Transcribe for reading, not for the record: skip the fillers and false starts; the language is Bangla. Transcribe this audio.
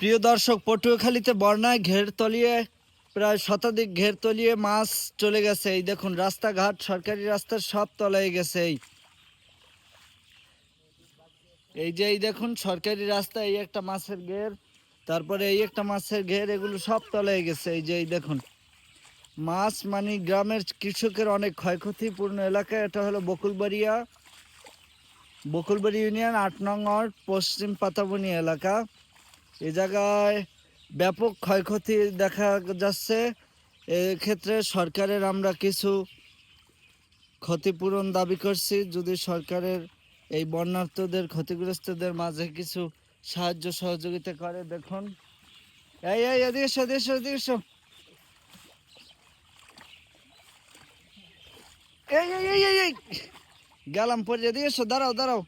প্রিয় দর্শক, পটুয়াখালীতে বন্যায় ঘের তলিয়ে প্রায় শতাধিক ঘের তলিয়ে মাছ চলে গেছে। এই দেখুন, রাস্তাঘাট সরকারি রাস্তার সব তলায় গেছে। এই যে এই দেখুন সরকারি রাস্তা, এই একটা মাছের ঘের, তারপরে এই একটা মাছের ঘের, এগুলো সব তলায় গেছে। এই যে এই দেখুন, মাছ মানে গ্রামের কৃষকের অনেক ক্ষয়ক্ষতিপূর্ণ এলাকা। এটা হলো বকুলবাড়ি ইউনিয়ন ৮ নং ওয়ার্ড, পশ্চিম পাতাবনি এলাকা। এ জায়গায় ব্যাপক ক্ষয়ক্ষতি দেখা যাচ্ছে। এক্ষেত্রে সরকারের আমরা কিছু ক্ষতিপূরণ দাবি করছি। যদি সরকারের এই বন্যার্তদের, ক্ষতিগ্রস্তদের মাঝে কিছু সাহায্য সহযোগিতা করে। দেখুন, এই এই এদিকে এসো, এদিকে এসো, এদিকে এসো। এই এই এই এই এই গেলাম পরে, এদিকে এসো, দাঁড়াও দাঁড়াও।